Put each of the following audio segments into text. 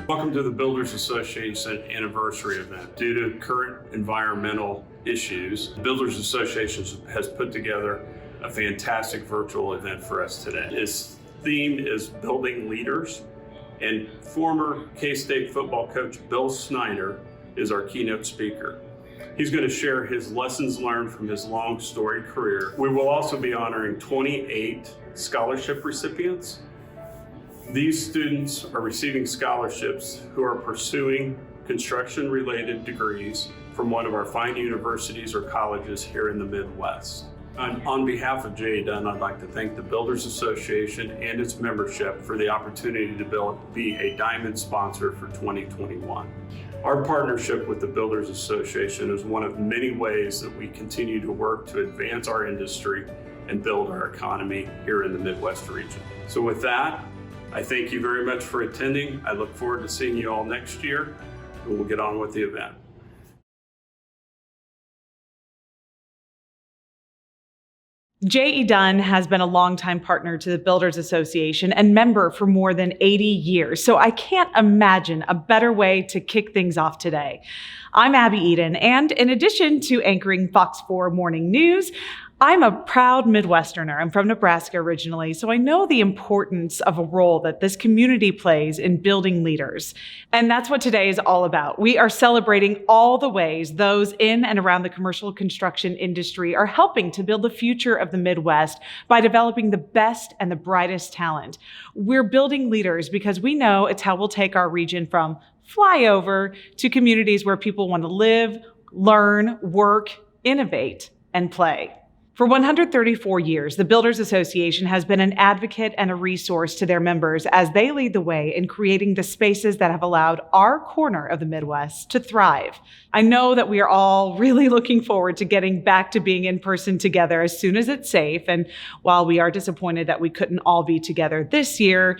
Welcome to the Builders Association anniversary event. Due to current environmental issues, the Builders Association has put together a fantastic virtual event for us today. Its theme is Building Leaders, and former K-State football coach Bill Snyder is our keynote speaker. He's going to share his lessons learned from his long storied career. We will also be honoring 28 scholarship recipients. These students are receiving scholarships who are pursuing construction-related degrees from one of our fine universities or colleges here in the Midwest. On behalf of J.A. Dunn, I'd like to thank the Builders Association and its membership for the opportunity to be a diamond sponsor for 2021. Our partnership with the Builders Association is one of many ways that we continue to work to advance our industry and build our economy here in the Midwest region. So with that, I thank you very much for attending. I look forward to seeing you all next year, and we'll get on with the event. J.E. Dunn has been a longtime partner to the Builders Association and member for more than 80 years, so I can't imagine a better way to kick things off today. I'm Abby Eden, and in addition to anchoring Fox 4 Morning News, I'm a proud Midwesterner. I'm from Nebraska originally, so I know the importance of a role that this community plays in building leaders. And that's what today is all about. We are celebrating all the ways those in and around the commercial construction industry are helping to build the future of the Midwest by developing the best and the brightest talent. We're building leaders because we know it's how we'll take our region from flyover to communities where people want to live, learn, work, innovate, and play. For 134 years, the Builders Association has been an advocate and a resource to their members as they lead the way in creating the spaces that have allowed our corner of the Midwest to thrive. I know that we are all really looking forward to getting back to being in person together as soon as it's safe. And while we are disappointed that we couldn't all be together this year,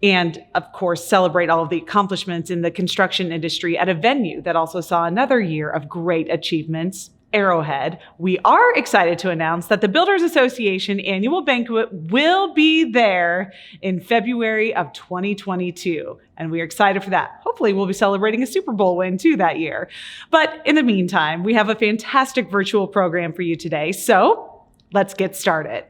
and of course, celebrate all of the accomplishments in the construction industry at a venue that also saw another year of great achievements, Arrowhead, we are excited to announce that the Builders Association annual banquet will be there in February of 2022. And we are excited for that. Hopefully we'll be celebrating a Super Bowl win too that year. But in the meantime, we have a fantastic virtual program for you today. So let's get started.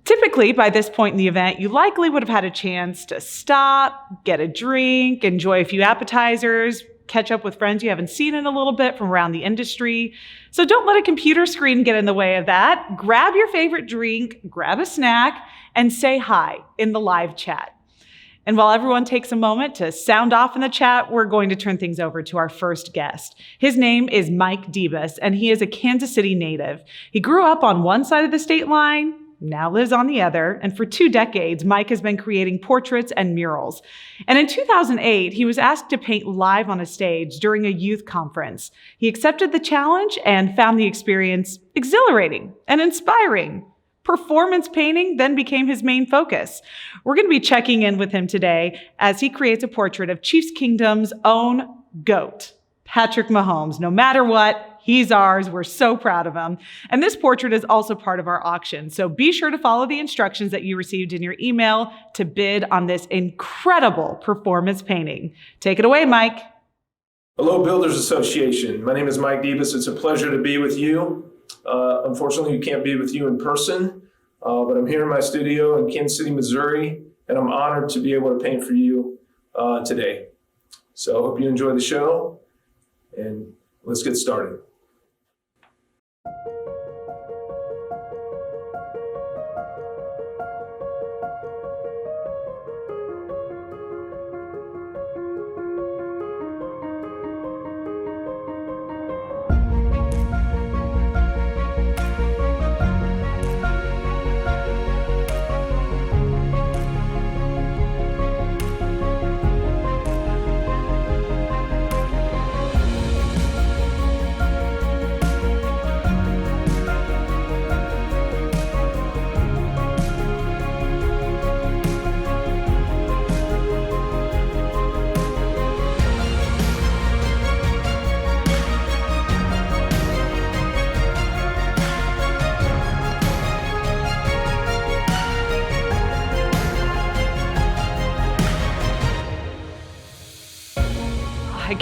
Typically, by this point in the event, you likely would have had a chance to stop, get a drink, enjoy a few appetizers, catch up with friends you haven't seen in a little bit from around the industry. So don't let a computer screen get in the way of that. Grab your favorite drink, grab a snack, and say hi in the live chat. And while everyone takes a moment to sound off in the chat, we're going to turn things over to our first guest. His name is Mike Debus, and he is a Kansas City native. He grew up on one side of the state line, now lives on the other, and for 2 decades, Mike has been creating portraits and murals. And in 2008, he was asked to paint live on a stage during a youth conference. He accepted the challenge and found the experience exhilarating and inspiring. Performance painting then became his main focus. We're going to be checking in with him today as he creates a portrait of Chiefs Kingdom's own GOAT, Patrick Mahomes. No matter what, he's ours. We're so proud of him. And this portrait is also part of our auction. So be sure to follow the instructions that you received in your email to bid on this incredible performance painting. Take it away, Mike. Hello, Builders Association. My name is Mike Debus. It's a pleasure to be with you. Unfortunately, we can't be with you in person, but I'm here in my studio in Kansas City, Missouri, and I'm honored to be able to paint for you today. So I hope you enjoy the show, and let's get started.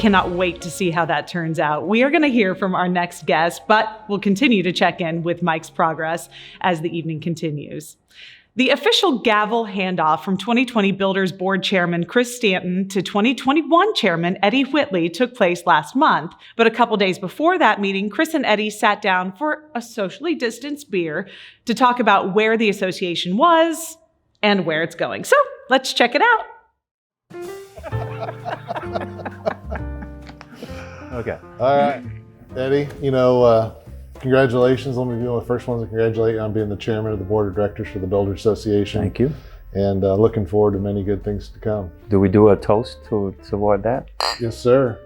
cannot wait to see how that turns out. We are going to hear from our next guest, but we'll continue to check in with Mike's progress as the evening continues. The official gavel handoff from 2020 Builders Board Chairman Chris Stanton to 2021 Chairman Eddy Whitley took place last month. But a couple days before that meeting, Chris and Eddy sat down for a socially distanced beer to talk about where the association was and where it's going. So let's check it out. Okay. All right, Eddy, congratulations. Let me be one of the first ones to congratulate you on being the chairman of the board of directors for the Builders Association. Thank you. And looking forward to many good things to come. Do we do a toast toward that? Yes, sir.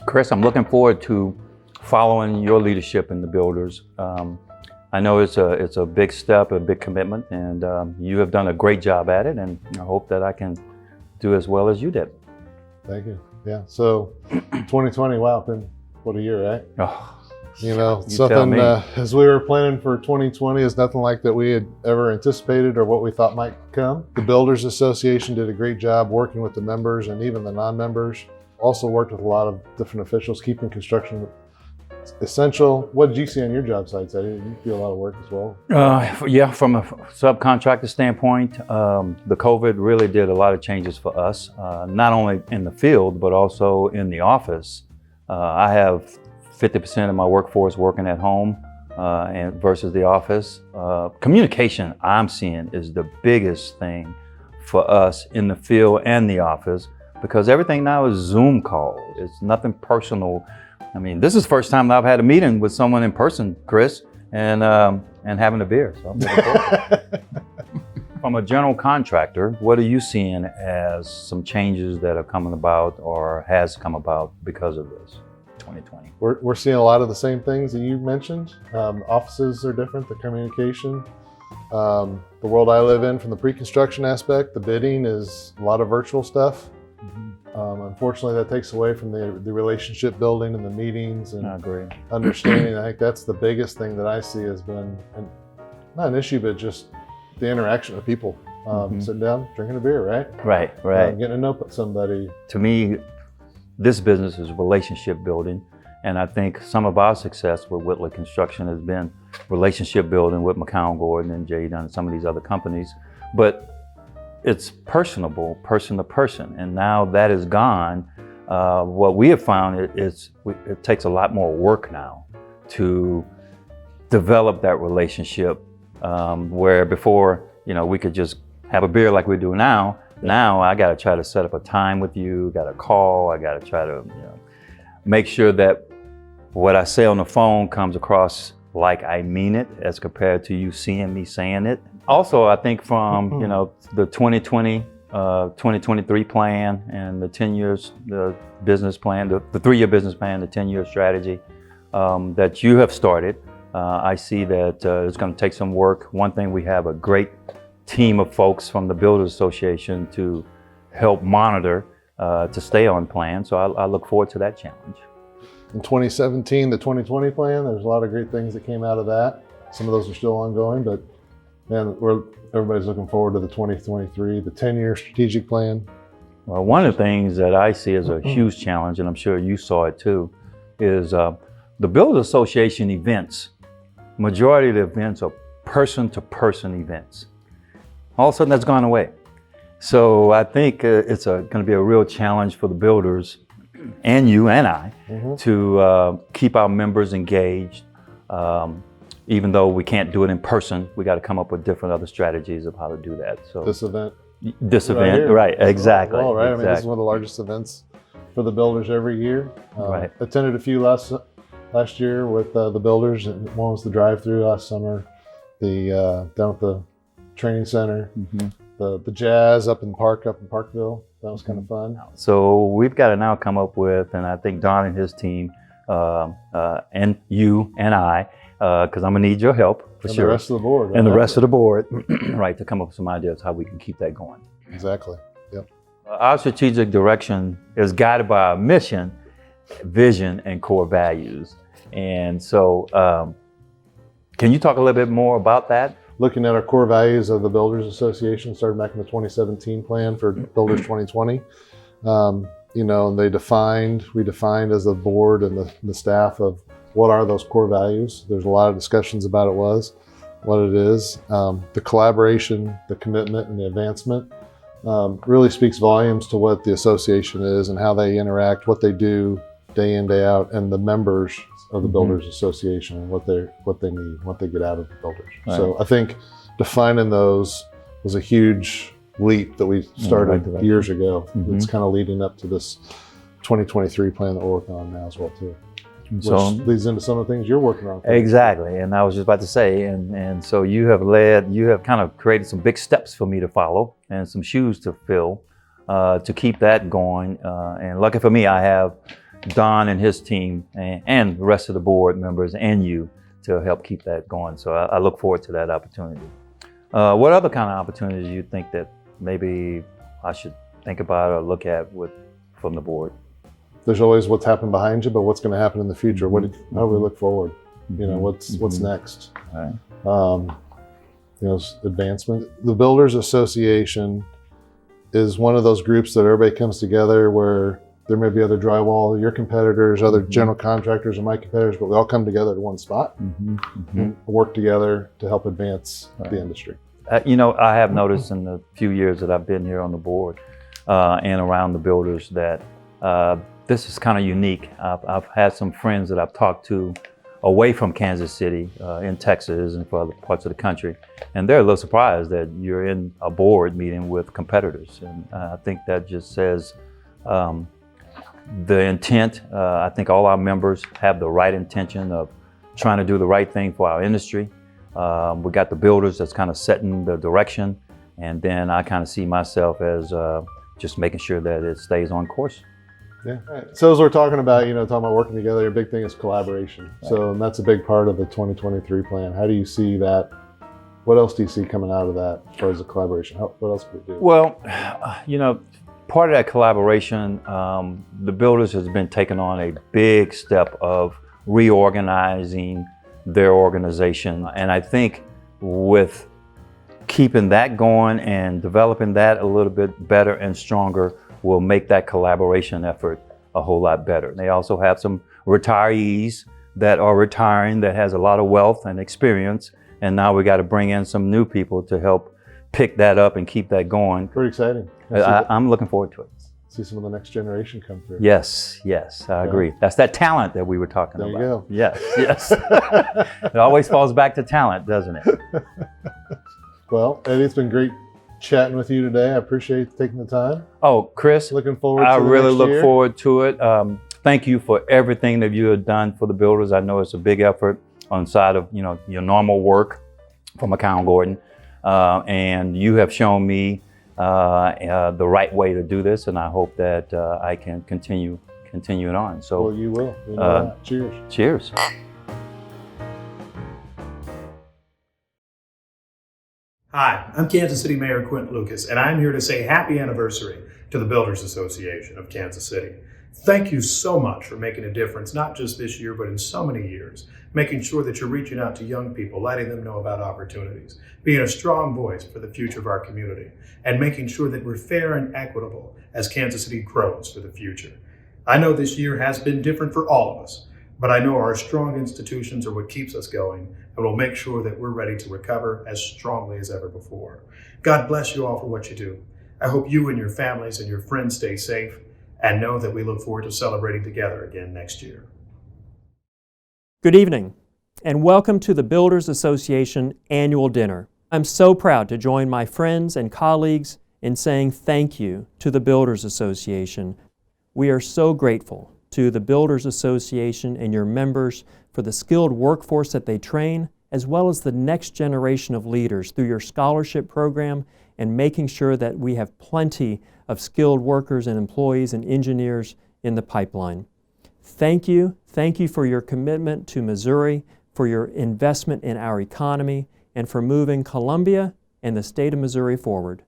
Chris, I'm looking forward to following your leadership in the Builders. I know it's a big step, a big commitment, and you have done a great job at it, and I hope that I can do as well as you did. Thank you. Yeah, so 2020, wow, been what a year, right? Oh, Something as we were planning for 2020 is nothing like that we had ever anticipated or what we thought might come. The Builders Association did a great job working with the members and even the non-members. Also worked with a lot of different officials, keeping construction essential. What did you see on your job sites, Eddy? You do a lot of work as well. Yeah, from a subcontractor standpoint, the COVID really did a lot of changes for us, not only in the field, but also in the office. I have 50% of my workforce working at home and versus the office. Communication, I'm seeing, is the biggest thing for us in the field and the office, because everything now is Zoom call. It's nothing personal. I mean, this is the first time I've had a meeting with someone in person, Chris, and having a beer. So I'm looking forward. From a general contractor, what are you seeing as some changes that are coming about or has come about because of this 2020? We're seeing a lot of the same things that you mentioned. Offices are different, the communication. The world I live in, from the pre-construction aspect, the bidding is a lot of virtual stuff. Mm-hmm. Unfortunately, that takes away from the relationship building and the meetings and I agree. Understanding. I think that's the biggest thing that I see has been, not an issue, but just the interaction of people. Sitting down, drinking a beer, right? Right. Getting to know somebody. To me, this business is relationship building. And I think some of our success with Whitley Construction has been relationship building with McCown Gordon and Jay Dunn and some of these other companies. But it's personable, person to person. And now that is gone. What we have found is it takes a lot more work now to develop that relationship, where before, we could just have a beer like we do now. Now I got to try to set up a time with you, got to call, I got to try to make sure that what I say on the phone comes across like I mean it, as compared to you seeing me saying it. Also, I think from the 2020, 2023 plan and the 10 years, the business plan, the 3-year business plan, the 10-year strategy that you have started, I see that it's going to take some work. One thing, we have a great team of folks from the Builders Association to help monitor to stay on plan. So I look forward to that challenge. In 2017, the 2020 plan, there's a lot of great things that came out of that. Some of those are still ongoing, but man, everybody's looking forward to the 2023, the 10-year strategic plan. Well, one of the things that I see as a huge challenge, and I'm sure you saw it too, is the Builders Association events. Majority of the events are person-to-person events. All of a sudden, that's gone away. So I think it's going to be a real challenge for the builders, and you and I, to keep our members engaged. Even though we can't do it in person, we got to come up with different other strategies of how to do that. So this event, right, exactly. Oh, right. Exactly. I mean, this is one of the largest events for the builders every year. Right. Attended a few last year with the builders. One was the drive-through last summer, the down at the training center, the jazz up in Parkville. That was kind of fun. So we've got to now come up with, and I think Don and his team, and you and I, because I'm gonna need your help for sure. The rest of the board. And the rest of the board, right, to come up with some ideas how we can keep that going. Exactly. Yep. Our strategic direction is guided by our mission, vision, and core values. And so, can you talk a little bit more about that? Looking at our core values of the Builders Association, started back in the 2017 plan for Builders 2020. And we defined as a board and the staff of what are those core values. There's a lot of discussions about what it is. The collaboration, the commitment, and the advancement really speaks volumes to what the association is and how they interact, what they do day in, day out, and the members of the Builders Association and what they need, what they get out of the builders. Right. So I think defining those was a huge leap that we started years ago. It's kind of leading up to this 2023 plan that we're working on now as well too. Which leads into some of the things you're working on. Exactly, and I was just about to say, and so you have kind of created some big steps for me to follow and some shoes to fill to keep that going. And lucky for me, I have Don and his team and the rest of the board members and you to help keep that going. So I look forward to that opportunity. What other kind of opportunities do you think that maybe I should think about or look at from the board? There's always what's happened behind you, but what's going to happen in the future? How do we look forward? What's next? Right. Advancement. The Builders Association is one of those groups that everybody comes together where there may be other drywall, your competitors, other general contractors, and my competitors, but we all come together at one spot and work together to help advance the industry. I have noticed in the few years that I've been here on the board and around the builders that this is kind of unique. I've had some friends that I've talked to away from Kansas City, in Texas and for other parts of the country, and they're a little surprised that you're in a board meeting with competitors. And I think that just says the intent. I think all our members have the right intention of trying to do the right thing for our industry. We got the builders that's kind of setting the direction, and then I kind of see myself as just making sure that it stays on course. Yeah. Right. So as we're talking about working together, a big thing is collaboration. Right. So and that's a big part of the 2023 plan. How do you see that? What else do you see coming out of that as far as the collaboration? What else could we do? Well, part of that collaboration, the builders has been taking on a big step of reorganizing their organization. And I think with keeping that going and developing that a little bit better and stronger will make that collaboration effort a whole lot better. They also have some retirees that are retiring that has a lot of wealth and experience. And now we got to bring in some new people to help pick that up and keep that going. Pretty exciting. I'm looking forward to it. See some of the next generation come through. Yes, I agree. That's that talent that we were talking about. There you go. Yes. It always falls back to talent, doesn't it? Well, Eddie, it's been great chatting with you today. I appreciate you taking the time. Oh, Chris, looking forward. I really look forward to it. Thank you for everything that you have done for the builders. I know it's a big effort on the side of your normal work for McCown Gordon, and you have shown me the right way to do this, and I hope that I can continue it on. So, well, you will. You know that. Cheers. Cheers. Hi, I'm Kansas City Mayor Quint Lucas, and I'm here to say happy anniversary to the Builders Association of Kansas City. Thank you so much for making a difference, not just this year, but in so many years, making sure that you're reaching out to young people, letting them know about opportunities, being a strong voice for the future of our community, and making sure that we're fair and equitable as Kansas City grows for the future. I know this year has been different for all of us, but I know our strong institutions are what keeps us going, and will make sure that we're ready to recover as strongly as ever before. God bless you all for what you do. I hope you and your families and your friends stay safe, and know that we look forward to celebrating together again next year. Good evening, and welcome to the Builders Association Annual Dinner. I'm so proud to join my friends and colleagues in saying thank you to the Builders Association. We are so grateful to the Builders Association and your members for the skilled workforce that they train, as well as the next generation of leaders through your scholarship program and making sure that we have plenty of skilled workers and employees and engineers in the pipeline. Thank you for your commitment to Missouri, for your investment in our economy, and for moving Columbia and the state of Missouri forward.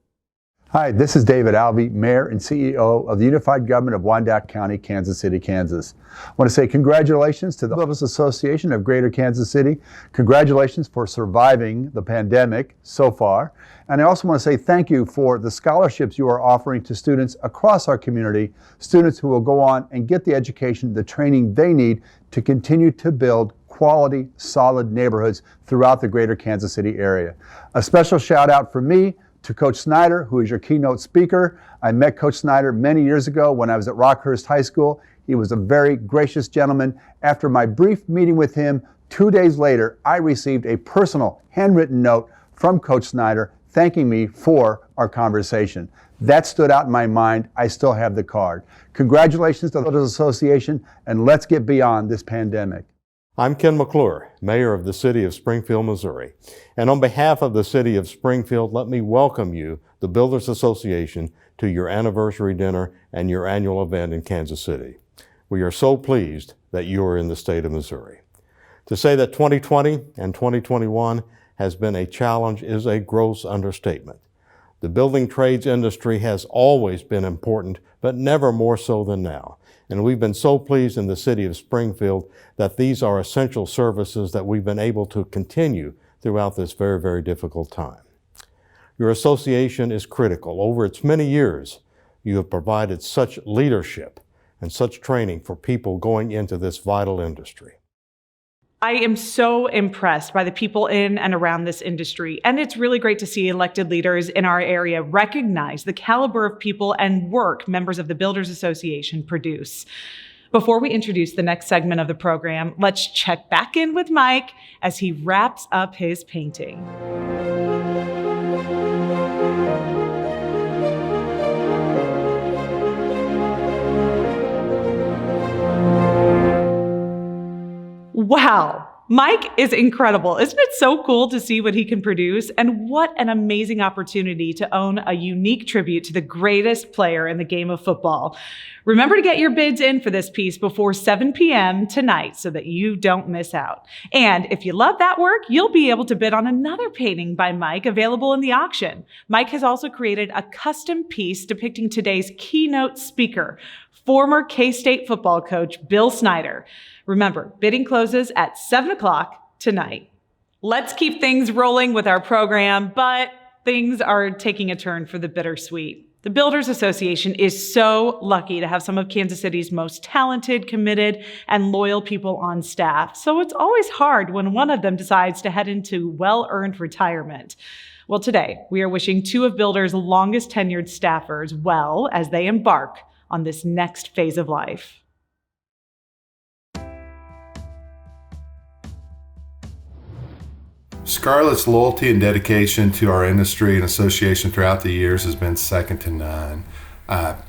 Hi, this is David Alvey, Mayor and CEO of the Unified Government of Wyandotte County, Kansas City, Kansas. I want to say congratulations to the Builders Association of Greater Kansas City. Congratulations for surviving the pandemic so far. And I also want to say thank you for the scholarships you are offering to students across our community, students who will go on and get the education, the training they need to continue to build quality, solid neighborhoods throughout the Greater Kansas City area. A special shout out from me to Coach Snyder, who is your keynote speaker. I met Coach Snyder many years ago when I was at Rockhurst High School. He was a very gracious gentleman. After my brief meeting with him, 2 days later, I received a personal handwritten note from Coach Snyder thanking me for our conversation. That stood out in my mind. I still have the card. Congratulations to the Builders Association, and let's get beyond this pandemic. I'm Ken McClure, Mayor of the City of Springfield, Missouri. And on behalf of the City of Springfield, let me welcome you, the Builders Association, to your anniversary dinner and your annual event in Kansas City. We are so pleased that you are in the state of Missouri. To say that 2020 and 2021 has been a challenge is a gross understatement. The building trades industry has always been important, but never more so than now. And we've been so pleased in the city of Springfield that these are essential services that we've been able to continue throughout this very, very difficult time. Your association is critical. Over its many years, you have provided such leadership and such training for people going into this vital industry. I am so impressed by the people in and around this industry, and it's really great to see elected leaders in our area recognize the caliber of people and work members of the Builders Association produce. Before we introduce the next segment of the program, let's check back in with Mike as he wraps up his painting. Wow, Mike is incredible. Isn't it so cool to see what he can produce? And what an amazing opportunity to own a unique tribute to the greatest player in the game of football. Remember to get your bids in for this piece before 7 p.m. tonight so that you don't miss out. And if you love that work, you'll be able to bid on another painting by Mike available in the auction. Mike has also created a custom piece depicting today's keynote speaker, former K-State football coach Bill Snyder. Remember, bidding closes at 7 o'clock tonight. Let's keep things rolling with our program, but things are taking a turn for the bittersweet. The Builders Association is so lucky to have some of Kansas City's most talented, committed, and loyal people on staff. So it's always hard when one of them decides to head into well-earned retirement. Well, today, we are wishing two of Builders' longest tenured staffers well as they embark on this next phase of life. Scarlett's loyalty and dedication to our industry and association throughout the years has been second to none.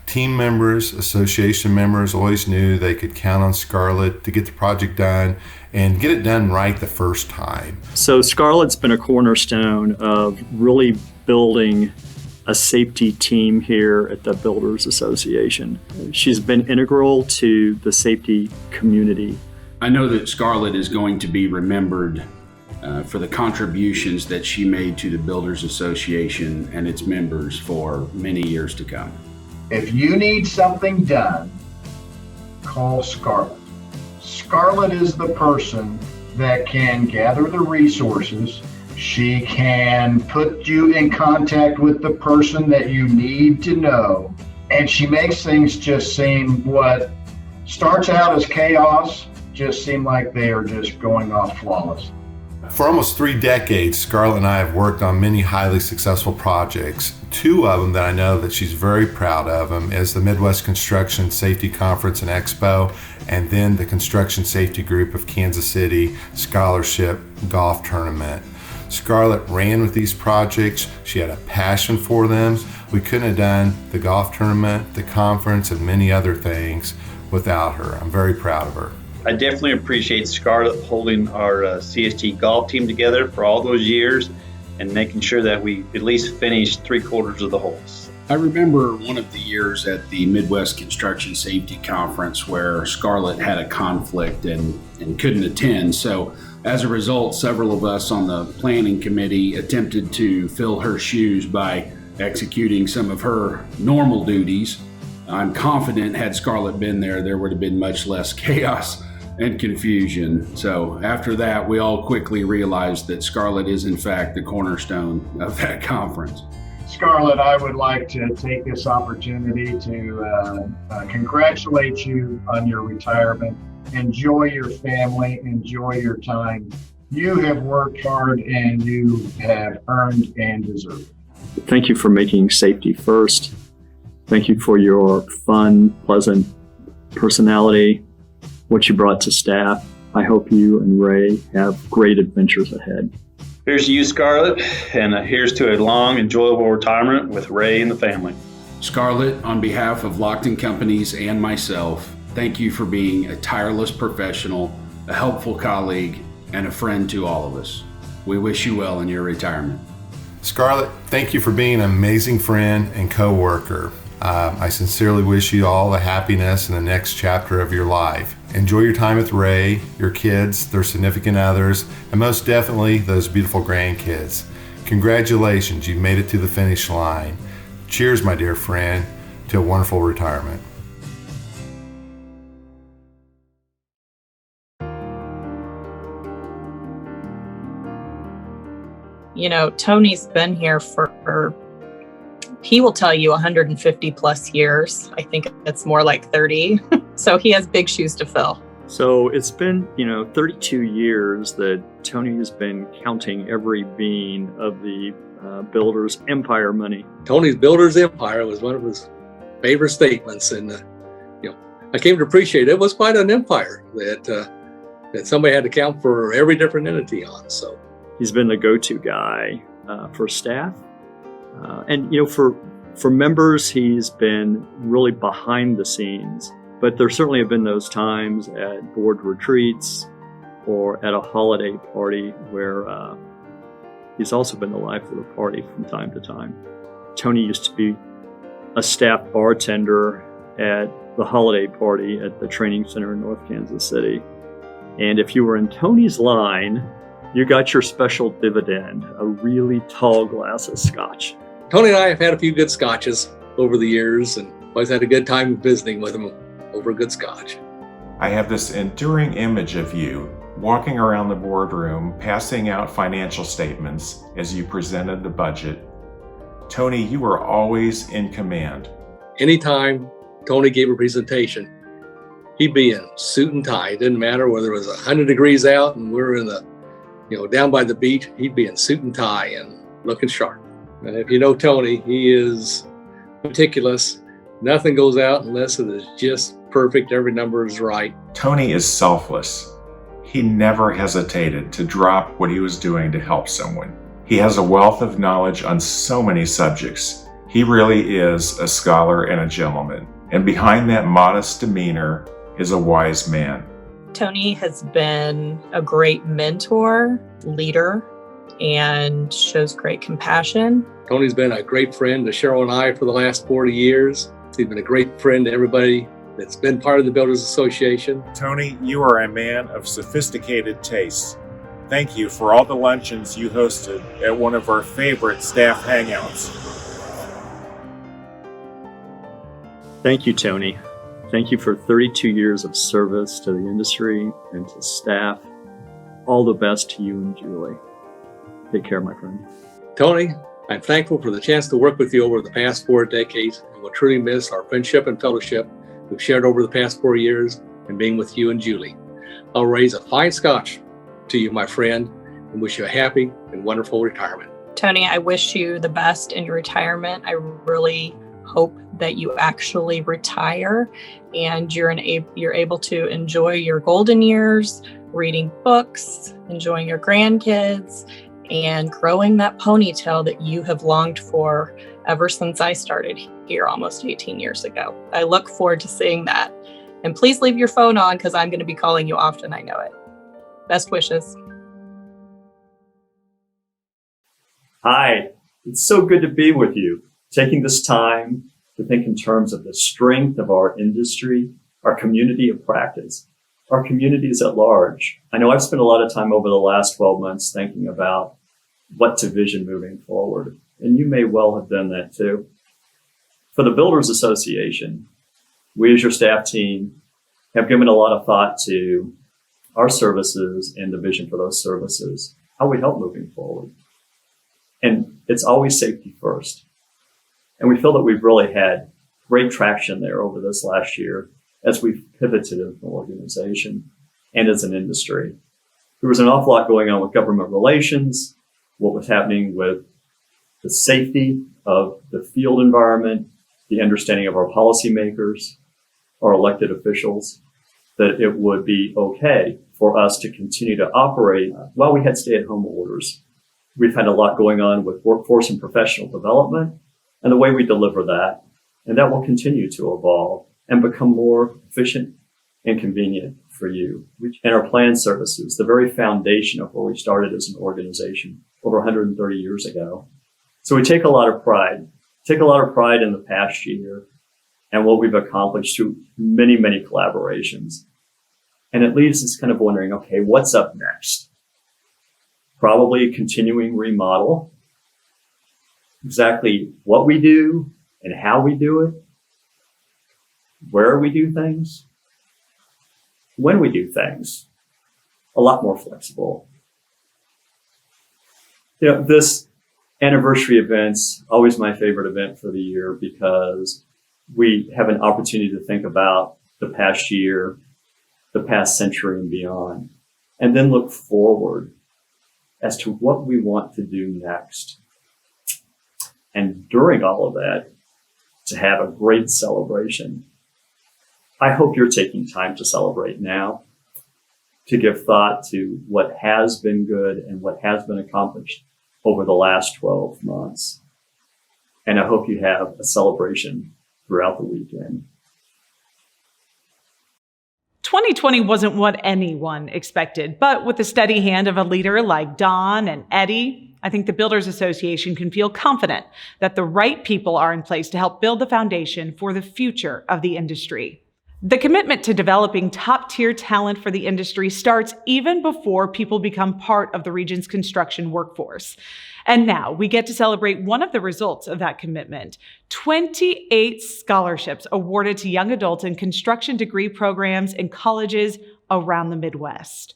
Team members, association members always knew they could count on Scarlett to get the project done and get it done right the first time. So Scarlett's been a cornerstone of really building a safety team here at the Builders Association. She's been integral to the safety community. I know that Scarlett is going to be remembered for the contributions that she made to the Builders Association and its members for many years to come. If you need something done, call Scarlett. Scarlett is the person that can gather the resources. She can put you in contact with the person that you need to know. And she makes things just seem what starts out as chaos, just seem like they are just going off flawless. For almost 3 decades, Scarlett and I have worked on many highly successful projects. 2 of them that I know that she's very proud of them is the Midwest Construction Safety Conference and Expo, and then the Construction Safety Group of Kansas City Scholarship Golf Tournament. Scarlett ran with these projects. She had a passion for them. We couldn't have done the golf tournament, the conference, and many other things without her. I'm very proud of her. I definitely appreciate Scarlett holding our CSG golf team together for all those years and making sure that we at least finished 3/4 of the holes. I remember one of the years at the Midwest Construction Safety Conference where Scarlett had a conflict and couldn't attend. So as a result, several of us on the planning committee attempted to fill her shoes by executing some of her normal duties. I'm confident had Scarlett been there, there would have been much less chaos and confusion. So after that, we all quickly realized that Scarlett is in fact the cornerstone of that conference. Scarlett, I would like to take this opportunity to congratulate you on your retirement. Enjoy your family, enjoy your time. You have worked hard and you have earned and deserved it. Thank you for making safety first. Thank you for your fun, pleasant personality, what you brought to staff. I hope you and Ray have great adventures ahead. Here's to you, Scarlett, and here's to a long, enjoyable retirement with Ray and the family. Scarlett, on behalf of Lockton Companies and myself, thank you for being a tireless professional, a helpful colleague, and a friend to all of us. We wish you well in your retirement. Scarlett, thank you for being an amazing friend and co-worker. I sincerely wish you all the happiness in the next chapter of your life. Enjoy your time with Ray, your kids, their significant others, and most definitely those beautiful grandkids. Congratulations, you've made it to the finish line. Cheers, my dear friend, to a wonderful retirement. You know, Tony's been here for he will tell you 150 plus years. I think it's more like 30. So he has big shoes to fill. So it's been, 32 years that Tony has been counting every bean of the Builder's Empire money. Tony's Builder's Empire was one of his favorite statements. And, I came to appreciate it was quite an empire that somebody had to count for every different entity on. So he's been the go-to guy for staff. And for members, he's been really behind the scenes. But there certainly have been those times at board retreats or at a holiday party where he's also been the life of the party from time to time. Tony used to be a staff bartender at the holiday party at the training center in North Kansas City. And if you were in Tony's line, you got your special dividend, a really tall glass of scotch. Tony and I have had a few good scotches over the years and always had a good time visiting with him over a good scotch. I have this enduring image of you walking around the boardroom, passing out financial statements as you presented the budget. Tony, you were always in command. Anytime Tony gave a presentation, he'd be in suit and tie. It didn't matter whether it was 100 degrees out and we're in the, down by the beach, he'd be in suit and tie and looking sharp. And if you know Tony, he is meticulous. Nothing goes out unless it is just perfect. Every number is right. Tony is selfless. He never hesitated to drop what he was doing to help someone. He has a wealth of knowledge on so many subjects. He really is a scholar and a gentleman. And behind that modest demeanor is a wise man. Tony has been a great mentor, leader, and shows great compassion. Tony's been a great friend to Cheryl and I for the last 40 years. He's been a great friend to everybody that's been part of the Builders Association. Tony, you are a man of sophisticated tastes. Thank you for all the luncheons you hosted at one of our favorite staff hangouts. Thank you, Tony. Thank you for 32 years of service to the industry and to staff. All the best to you and Julie. Take care, my friend. Tony, I'm thankful for the chance to work with you over the past 4 decades and will truly miss our friendship and fellowship we've shared over the past 4 years and being with you and Julie. I'll raise a fine scotch to you, my friend, and wish you a happy and wonderful retirement. Tony, I wish you the best in your retirement. I really hope that you actually retire and you're able to enjoy your golden years, reading books, enjoying your grandkids, and growing that ponytail that you have longed for ever since I started here almost 18 years ago. I look forward to seeing that. And please leave your phone on because I'm going to be calling you often, I know it. Best wishes. Hi, it's so good to be with you. Taking this time to think in terms of the strength of our industry, our community of practice, our communities at large. I know I've spent a lot of time over the last 12 months thinking about what to vision moving forward. and you may well have done that too. For the Builders Association, we as your staff team have given a lot of thought to our services and the vision for those services, how we help moving forward. And it's always safety first. And we feel that we've really had great traction there over this last year as we've pivoted as an organization and as an industry. There was an awful lot going on with government relations, what was happening with the safety of the field environment, the understanding of our policymakers, our elected officials, that it would be okay for us to continue to operate while we had stay-at-home orders. We've had a lot going on with workforce and professional development and the way we deliver that, and that will continue to evolve and become more efficient and convenient for you. And our plan services, the very foundation of where we started as an organization over 130 years ago. So we take a lot of pride in the past year and what we've accomplished through many, many collaborations. And it leaves us kind of wondering, okay, what's up next? Probably continuing remodel, exactly what we do and how we do it, where we do things, when we do things, a lot more flexible. You know, this anniversary event's always my favorite event for the year because we have an opportunity to think about the past year, the past century and beyond, and then look forward as to what we want to do next. And during all of that, to have a great celebration. I hope you're taking time to celebrate now, to give thought to what has been good and what has been accomplished over the last 12 months. And I hope you have a celebration throughout the weekend. 2020 wasn't what anyone expected, but with the steady hand of a leader like Don and Eddy, I think the Builders Association can feel confident that the right people are in place to help build the foundation for the future of the industry. The commitment to developing top-tier talent for the industry starts even before people become part of the region's construction workforce. And now we get to celebrate one of the results of that commitment: 28 scholarships awarded to young adults in construction degree programs in colleges around the Midwest.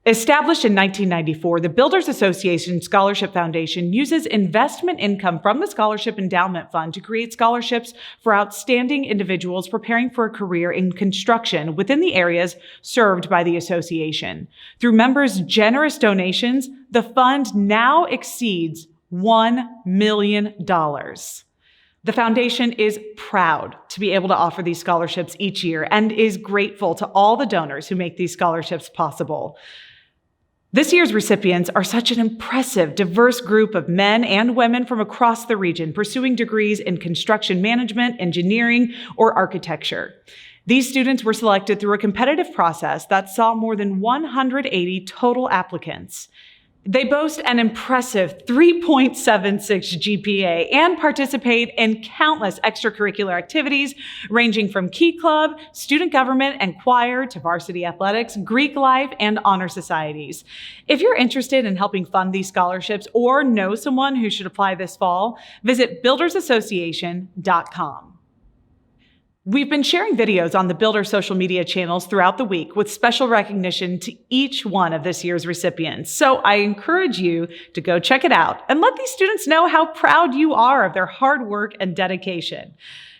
Established in 1994, the Builders Association Scholarship Foundation uses investment income from the Scholarship Endowment Fund to create scholarships for outstanding individuals preparing for a career in construction within the areas served by the association. Through members' generous donations, the fund now exceeds $1 million. The foundation is proud to be able to offer these scholarships each year and is grateful to all the donors who make these scholarships possible. This year's recipients are such an impressive, diverse group of men and women from across the region pursuing degrees in construction management, engineering, or architecture. These students were selected through a competitive process that saw more than 180 total applicants. They boast an impressive 3.76 GPA and participate in countless extracurricular activities ranging from Key Club, student government and choir to varsity athletics, Greek life, and honor societies. If you're interested in helping fund these scholarships or know someone who should apply this fall, visit buildersassociation.com. We've been sharing videos on the Builder social media channels throughout the week with special recognition to each one of this year's recipients. So I encourage you to go check it out and let these students know how proud you are of their hard work and dedication.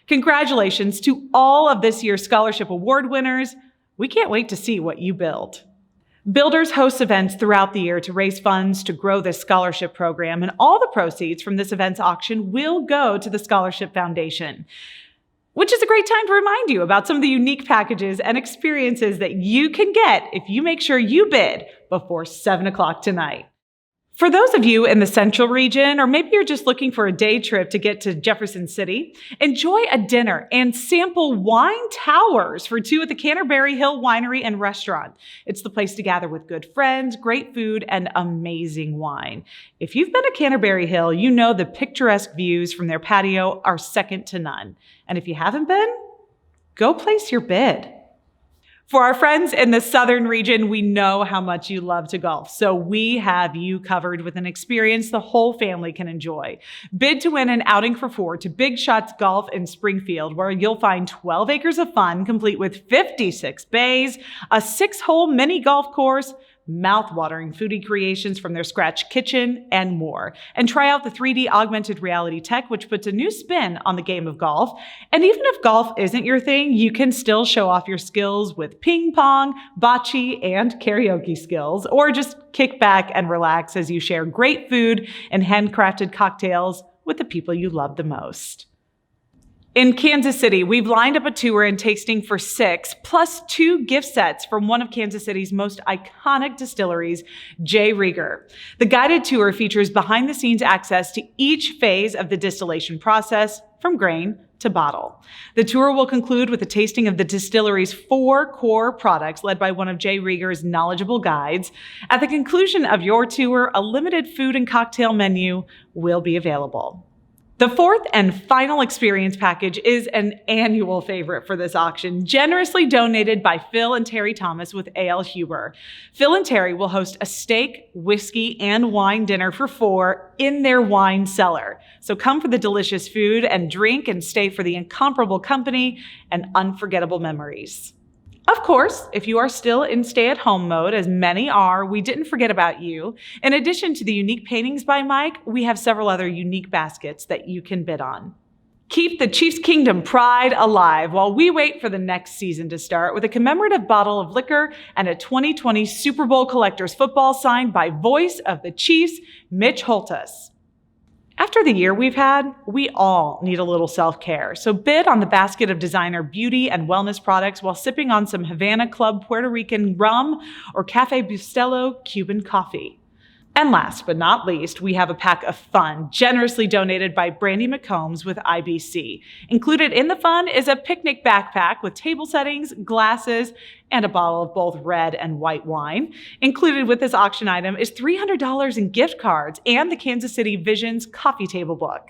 Congratulations to all of this year's scholarship award winners. We can't wait to see what you build. Builders hosts events throughout the year to raise funds to grow this scholarship program, and all the proceeds from this event's auction will go to the Scholarship Foundation. Which is a great time to remind you about some of the unique packages and experiences that you can get if you make sure you bid before 7 o'clock tonight. For those of you in the Central region, or maybe you're just looking for a day trip to get to Jefferson City, enjoy a dinner and sample wine towers for 2 at the Canterbury Hill Winery and Restaurant. It's the place to gather with good friends, great food, and amazing wine. If you've been to Canterbury Hill, you know the picturesque views from their patio are second to none. And if you haven't been, go place your bid. For our friends in the southern region, we know how much you love to golf, so we have you covered with an experience the whole family can enjoy. Bid to win an outing for 4 to Big Shots Golf in Springfield, where you'll find 12 acres of fun, complete with 56 bays, a 6-hole mini golf course, mouth-watering foodie creations from their scratch kitchen, and more. And try out the 3D augmented reality tech, which puts a new spin on the game of golf. And even if golf isn't your thing, you can still show off your skills with ping pong, bocce, and karaoke skills, or just kick back and relax as you share great food and handcrafted cocktails with the people you love the most. In Kansas City, we've lined up a tour and tasting for 6, plus 2 gift sets from one of Kansas City's most iconic distilleries, J. Rieger. The guided tour features behind-the-scenes access to each phase of the distillation process, from grain to bottle. The tour will conclude with a tasting of the distillery's 4 core products, led by one of J. Rieger's knowledgeable guides. At the conclusion of your tour, a limited food and cocktail menu will be available. The fourth and final experience package is an annual favorite for this auction, generously donated by Phil and Terry Thomas with A.L. Huber. Phil and Terry will host a steak, whiskey, and wine dinner for 4 in their wine cellar. So come for the delicious food and drink, and stay for the incomparable company and unforgettable memories. Of course, if you are still in stay-at-home mode, as many are, we didn't forget about you. In addition to the unique paintings by Mike, we have several other unique baskets that you can bid on. Keep the Chiefs Kingdom pride alive while we wait for the next season to start with a commemorative bottle of liquor and a 2020 Super Bowl collector's football signed by voice of the Chiefs, Mitch Holthus. After the year we've had, we all need a little self-care, so bid on the basket of designer beauty and wellness products while sipping on some Havana Club Puerto Rican rum or Cafe Bustelo Cuban coffee. And last but not least, we have a pack of fun, generously donated by Brandy McCombs with IBC. Included in the fun is a picnic backpack with table settings, glasses, and a bottle of both red and white wine. Included with this auction item is $300 in gift cards and the Kansas City Visions coffee table book.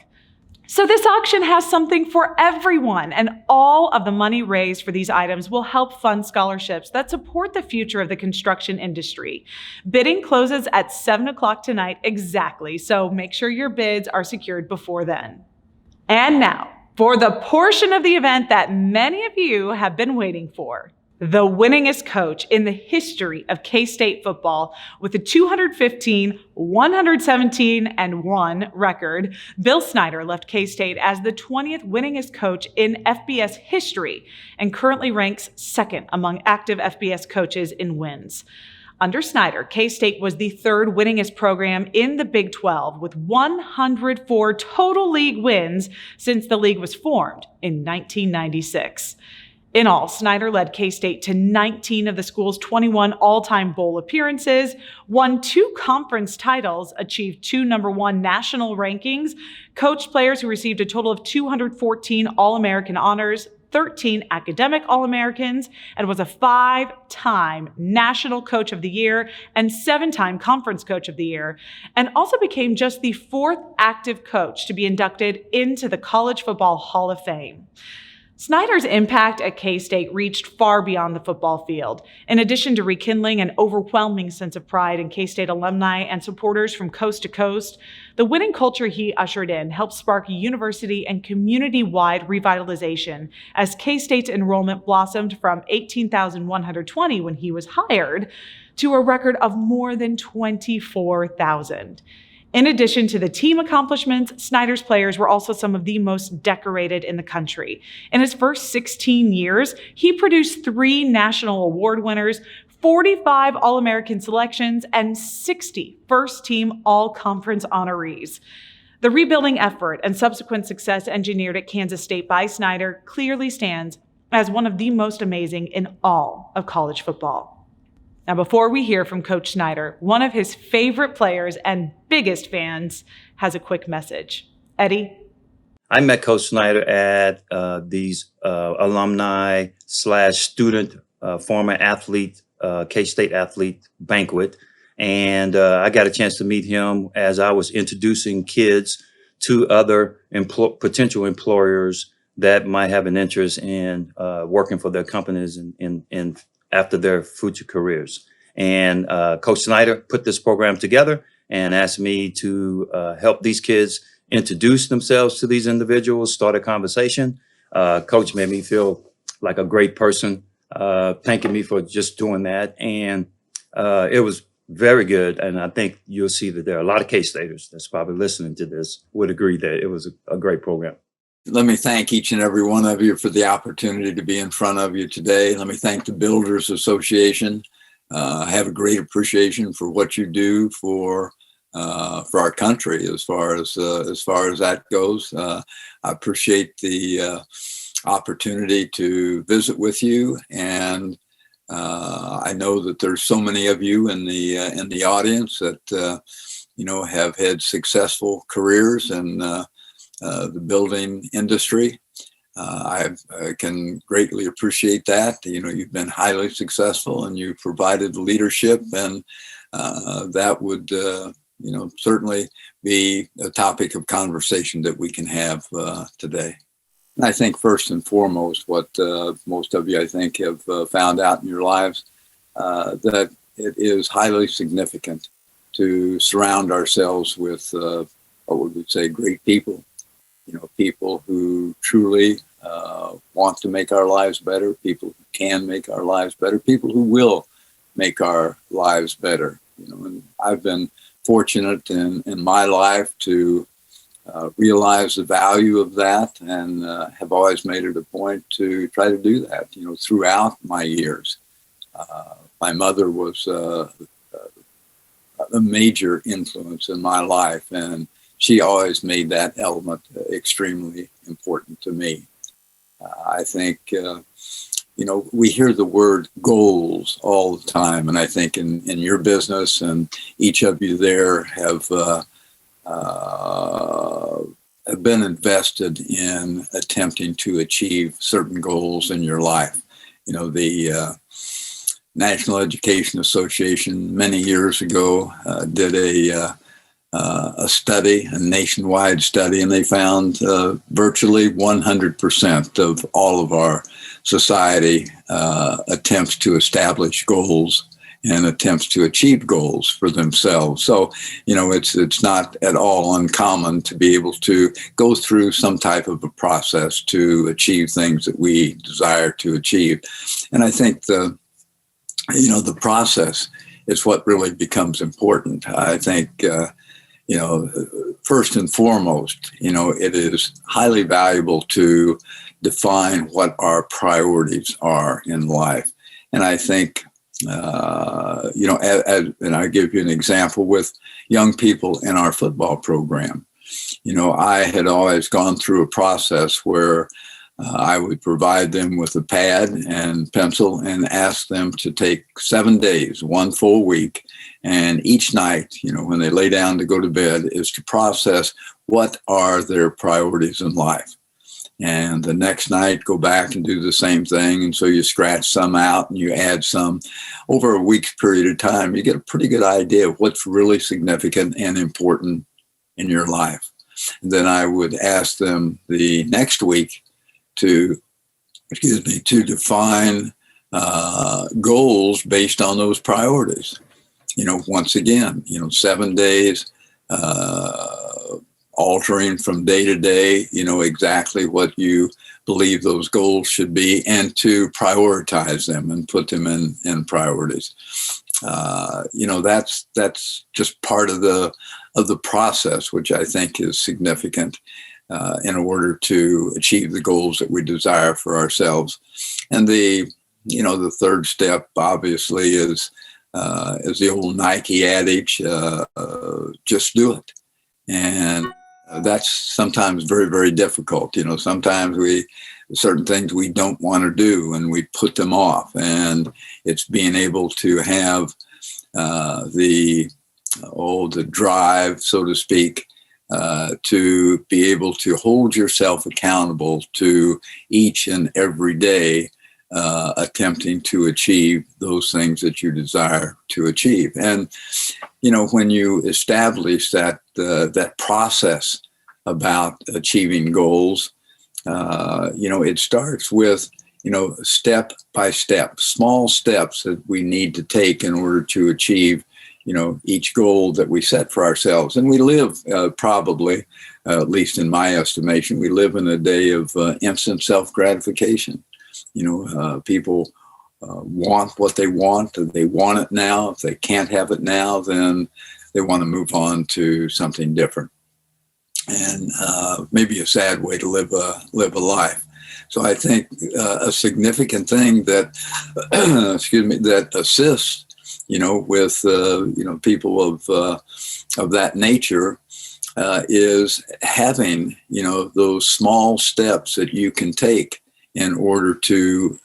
So this auction has something for everyone, and all of the money raised for these items will help fund scholarships that support the future of the construction industry. Bidding closes at 7 o'clock tonight exactly, so make sure your bids are secured before then. And now, for the portion of the event that many of you have been waiting for. The winningest coach in the history of K-State football with a 215, 117, and 1 record, Bill Snyder left K-State as the 20th winningest coach in FBS history and currently ranks 2nd among active FBS coaches in wins. Under Snyder, K-State was the 3rd winningest program in the Big 12 with 104 total league wins since the league was formed in 1996. In all, Snyder led K-State to 19 of the school's 21 all-time bowl appearances, won 2 conference titles, achieved 2 #1 national rankings, coached players who received a total of 214 All-American honors, 13 academic All-Americans, and was a 5-time National Coach of the Year and 7-time Conference Coach of the Year, and also became just the 4th active coach to be inducted into the College Football Hall of Fame. Snyder's impact at K-State reached far beyond the football field. In addition to rekindling an overwhelming sense of pride in K-State alumni and supporters from coast to coast, the winning culture he ushered in helped spark university and community-wide revitalization as K-State's enrollment blossomed from 18,120 when he was hired to a record of more than 24,000. In addition to the team accomplishments, Snyder's players were also some of the most decorated in the country. In his first 16 years, he produced 3 national award winners, 45 All-American selections, and 60 first-team All-Conference honorees. The rebuilding effort and subsequent success engineered at Kansas State by Snyder clearly stands as one of the most amazing in all of college football. Now, before we hear from Coach Snyder, one of his favorite players and biggest fans has a quick message. Eddie? I met Coach Snyder at these alumni/student, former athlete, K-State athlete banquet. And I got a chance to meet him as I was introducing kids to other potential employers that might have an interest in working for their companies in after their future careers. And Coach Snyder put this program together and asked me to help these kids introduce themselves to these individuals, start a conversation. Coach made me feel like a great person, thanking me for just doing that. And it was very good. And I think you'll see that there are a lot of K-Staters that's probably listening to this would agree that it was a great program. Let me thank each and every one of you for the opportunity to be in front of you today. Let me thank the Builders Association. I have a great appreciation for what you do for our country as far as that goes. I appreciate the opportunity to visit with you, and I know that there's so many of you in the audience that have had successful careers in the building industry. I can greatly appreciate that. You've been highly successful and you've provided leadership, and that would certainly be a topic of conversation that we can have today. And I think first and foremost, what most of you, I think, have found out in your lives, that it is highly significant to surround ourselves with, what would we say, great people. People who truly want to make our lives better, people who can make our lives better, people who will make our lives better. And I've been fortunate in my life to realize the value of that, and have always made it a point to try to do that, throughout my years. My mother was a major influence in my life, and she always made that element extremely important to me. I think, we hear the word goals all the time. And I think in your business, and each of you there have been invested in attempting to achieve certain goals in your life. The National Education Association many years ago did a study, a nationwide study, and they found virtually 100% of all of our society attempts to establish goals and attempts to achieve goals for themselves. So, it's not at all uncommon to be able to go through some type of a process to achieve things that we desire to achieve. And I think the process is what really becomes important. I think, first and foremost, it is highly valuable to define what our priorities are in life. And I think, and I give you an example with young people in our football program. I had always gone through a process where I would provide them with a pad and pencil and ask them to take 7 days, one full week. And each night, when they lay down to go to bed, is to process what are their priorities in life. And the next night, go back and do the same thing. And so you scratch some out and you add some. Over a week's period of time, you get a pretty good idea of what's really significant and important in your life. And then I would ask them the next week to define goals based on those priorities. Once again, 7 days, altering from day to day, exactly what you believe those goals should be, and to prioritize them and put them in priorities. That's just part of the process, which I think is significant in order to achieve the goals that we desire for ourselves. And the third step, obviously, is the old Nike adage, just do it. And that's sometimes very, very difficult. Sometimes certain things we don't want to do and we put them off. And it's being able to have the drive, so to speak, to be able to hold yourself accountable to each and every day, attempting to achieve those things that you desire to achieve. And, when you establish that process about achieving goals, it starts with step by step, small steps that we need to take in order to achieve, each goal that we set for ourselves. And we live probably, at least in my estimation, we live in a day of instant self-gratification. People want what they want, and they want it now. If they can't have it now, then they want to move on to something different. And maybe a sad way to live a life. So I think a significant thing that, that assists, with people of that nature is having, those small steps that you can take in order to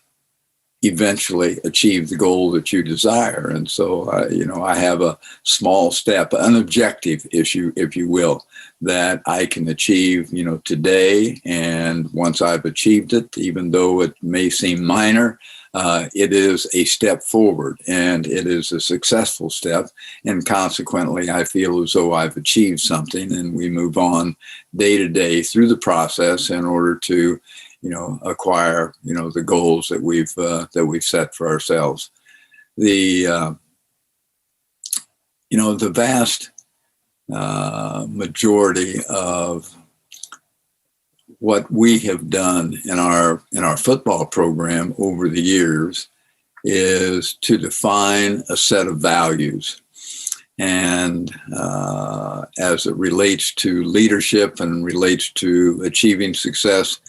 eventually achieve the goal that you desire. And so, I have a small step, an objective issue, if you will, that I can achieve, today. And once I've achieved it, even though it may seem minor, it is a step forward, and it is a successful step. And consequently, I feel as though I've achieved something, and we move on day to day through the process in order to, acquire, the goals that we've set for ourselves. The vast majority of what we have done in our football program over the years is to define a set of values. And as it relates to leadership and relates to achieving success,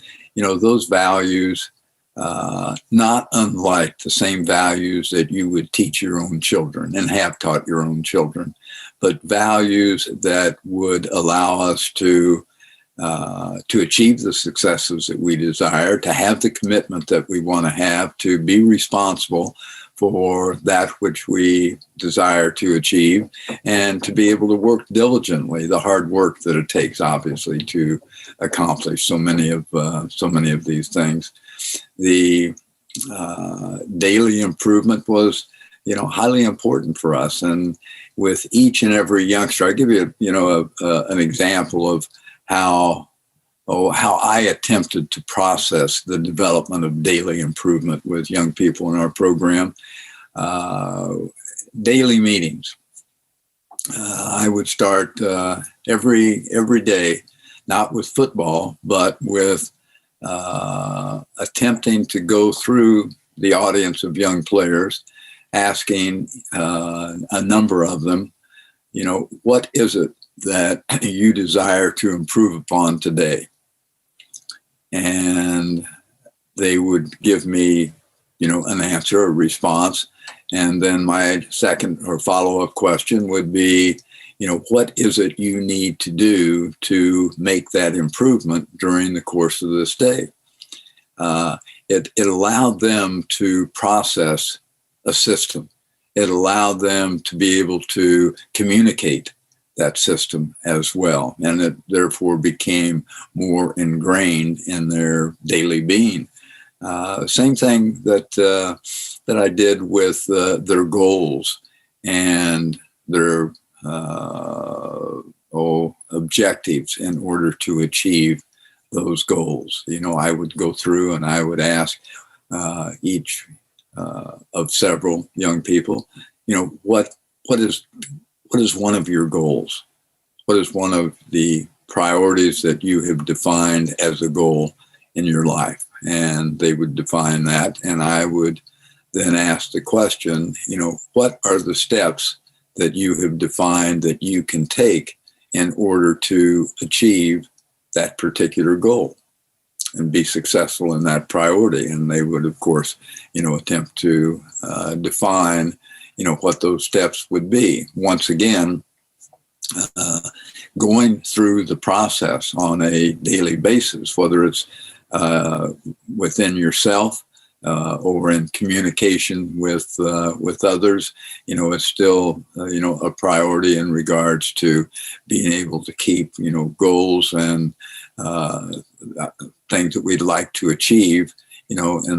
those values, not unlike the same values that you would teach your own children and have taught your own children, but values that would allow us to achieve the successes that we desire, to have the commitment that we want to have, to be responsible for that which we desire to achieve, and to be able to work diligently, the hard work that it takes, obviously, to accomplish so many of these things. The daily improvement was, highly important for us, and with each and every youngster, I give you, an example of how I attempted to process the development of daily improvement with young people in our program. Daily meetings. I would start every day, not with football, but with attempting to go through the audience of young players, asking a number of them, what is it that you desire to improve upon today? And they would give me, an answer, a response. And then my second or follow-up question would be, what is it you need to do to make that improvement during the course of this day? It allowed them to process a system. It allowed them to be able to communicate that system as well. And it therefore became more ingrained in their daily being. Same thing that I did with their goals and their objectives in order to achieve those goals. I would go through and I would ask each of several young people, what is one of your goals? What is one of the priorities that you have defined as a goal in your life? And they would define that. And I would then ask the question, what are the steps that you have defined that you can take in order to achieve that particular goal and be successful in that priority? And they would, of course, attempt to define, what those steps would be. Once again, going through the process on a daily basis, whether it's within yourself or in communication with others, it's still a priority in regards to being able to keep goals and things that we'd like to achieve in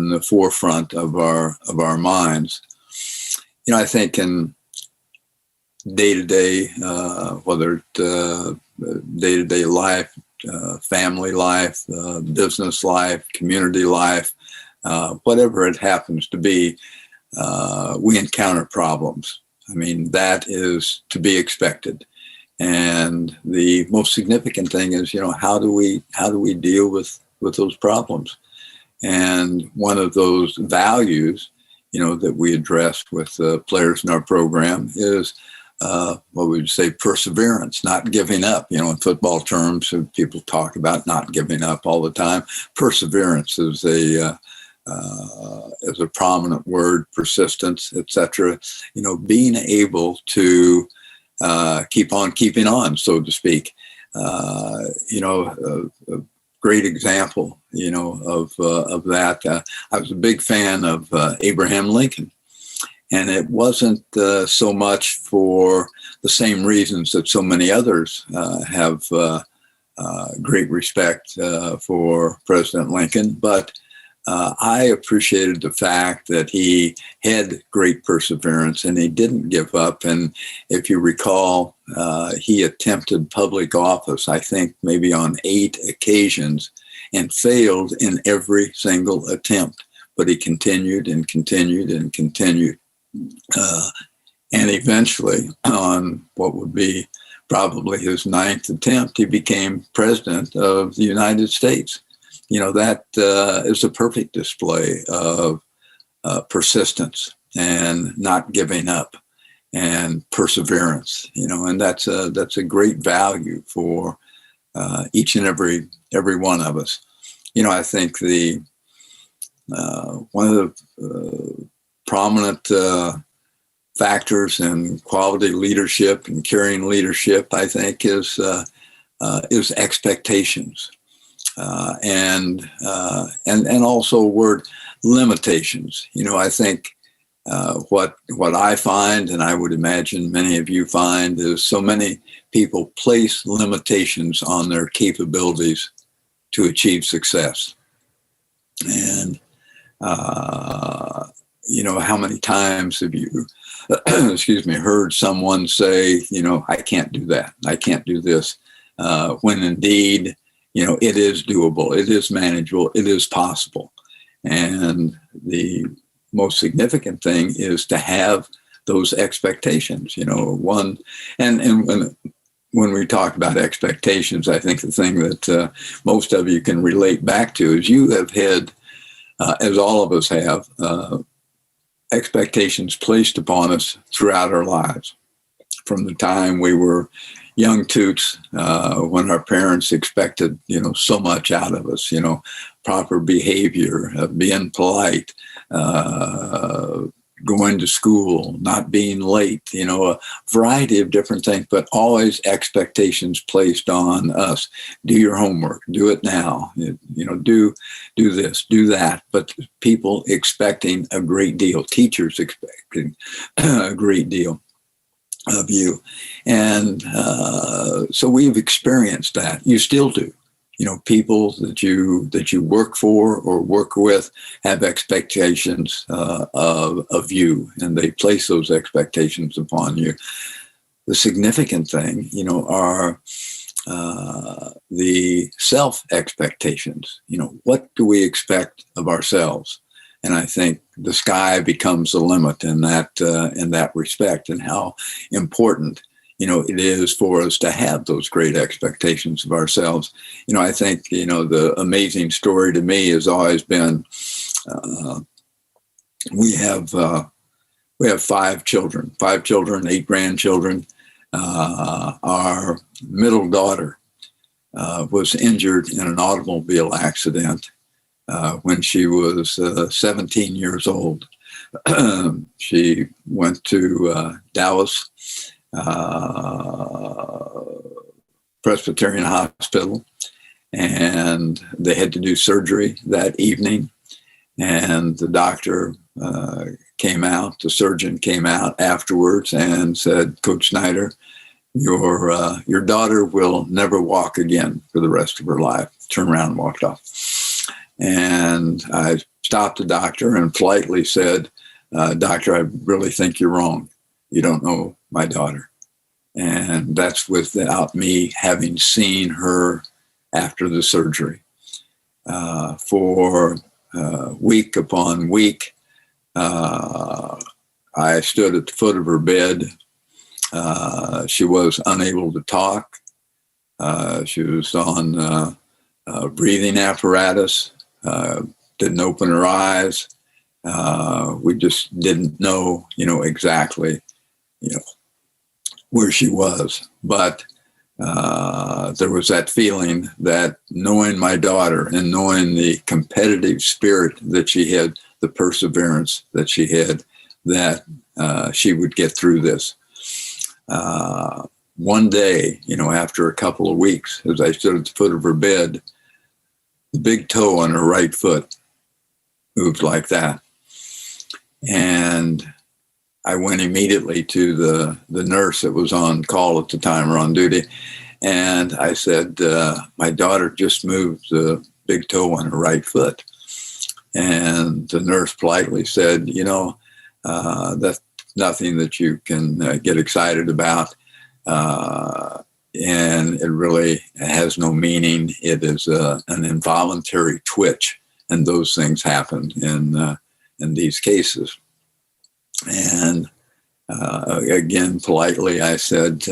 the forefront of our minds. I think in day-to-day, whether day-to-day life, family life, business life, community life, whatever it happens to be, we encounter problems. I mean, that is to be expected. And the most significant thing is, how do we deal with those problems? And one of those values, that we address with the players in our program is what we would say perseverance, not giving up. In football terms, people talk about not giving up all the time. Perseverance is a prominent word, persistence, etc. Being able to keep on keeping on, so to speak. A great example, of that. I was a big fan of Abraham Lincoln, and it wasn't so much for the same reasons that so many others have great respect for President Lincoln, but I appreciated the fact that he had great perseverance and he didn't give up. And if you recall, he attempted public office, I think maybe on 8 occasions, and failed in every single attempt. But he continued and continued and continued. And eventually, on what would be probably his 9th attempt, he became president of the United States. That is a perfect display of persistence and not giving up and perseverance, and that's a great value for each and every one of us. I think one of the prominent factors in quality leadership and carrying leadership, I think, is expectations. And also word limitations. I think what I find, and I would imagine many of you find, is so many people place limitations on their capabilities to achieve success. And how many times have you, heard someone say, I can't do that, I can't do this, when indeed, it is doable, it is manageable, it is possible. And the most significant thing is to have those expectations, when we talk about expectations, I think the thing that most of you can relate back to is you have had, as all of us have, expectations placed upon us throughout our lives. From the time we were young toots, when our parents expected, so much out of us, proper behavior, being polite, going to school, not being late, a variety of different things, but always expectations placed on us. Do your homework, do it now, do this, do that. But people expecting a great deal, teachers expecting a great deal of you. And so we've experienced that. You still do. People that you work for or work with have expectations of you, and they place those expectations upon you. The significant thing, are the self-expectations. What do we expect of ourselves? And I think the sky becomes the limit in that respect, and how important it is for us to have those great expectations of ourselves. I think, the amazing story to me has always been, we have 5 children, 8 grandchildren. Our middle daughter was injured in an automobile accident when she was 17 years old. She went to Dallas Presbyterian Hospital, and they had to do surgery that evening. And the doctor came out, the surgeon came out afterwards and said, "Coach Snyder, your daughter will never walk again for the rest of her life." Turned around and walked off. And I stopped the doctor and politely said, "Doctor, I really think you're wrong. You don't know my daughter." And that's without me having seen her after the surgery. For week upon week, I stood at the foot of her bed. She was unable to talk. She was on breathing apparatus, didn't open her eyes. We just didn't know, exactly, where she was. But there was that feeling that knowing my daughter and knowing the competitive spirit that she had, the perseverance that she had, that she would get through this. One day, after a couple of weeks, as I stood at the foot of her bed, the big toe on her right foot moved like that. And I went immediately to the nurse that was on call at the time, or on duty. And I said, my daughter just moved the big toe on her right foot. And the nurse politely said, that's nothing that you can get excited about. And it really has no meaning. It is an involuntary twitch. And those things happen in these cases. And again, politely, I said,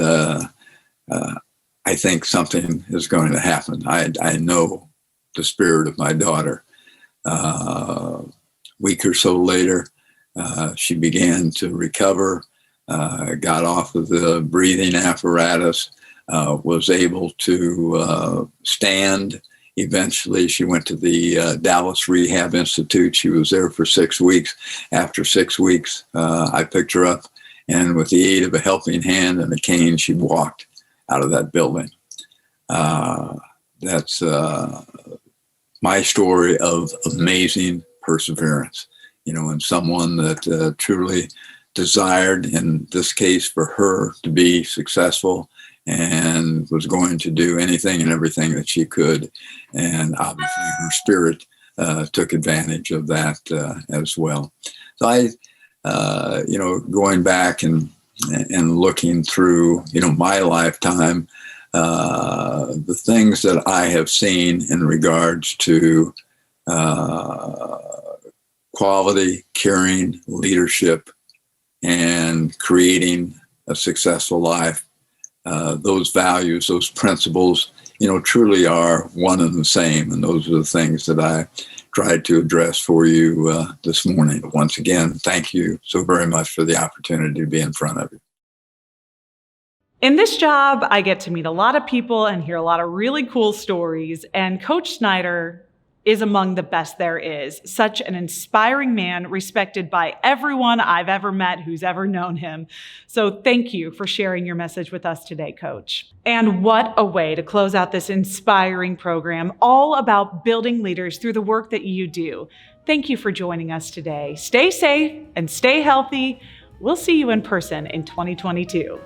I think something is going to happen. I know the spirit of my daughter. A week or so later, she began to recover, got off of the breathing apparatus, was able to stand. Eventually, she went to the Dallas Rehab Institute. She was there for 6 weeks. After 6 weeks, I picked her up, and with the aid of a helping hand and a cane, she walked out of that building. That's my story of amazing perseverance, and someone that truly desired, in this case for her, to be successful, and was going to do anything and everything that she could. And obviously her spirit took advantage of that as well. So I, going back and looking through, my lifetime, the things that I have seen in regards to quality, caring, leadership, and creating a successful life, those values, those principles, truly are one and the same. And those are the things that I tried to address for you this morning. Once again, thank you so very much for the opportunity to be in front of you. In this job, I get to meet a lot of people and hear a lot of really cool stories, and Coach Snyder is among the best there is. Such an inspiring man, respected by everyone I've ever met who's ever known him. So thank you for sharing your message with us today, Coach. And what a way to close out this inspiring program, all about building leaders through the work that you do. Thank you for joining us today. Stay safe and stay healthy. We'll see you in person in 2022.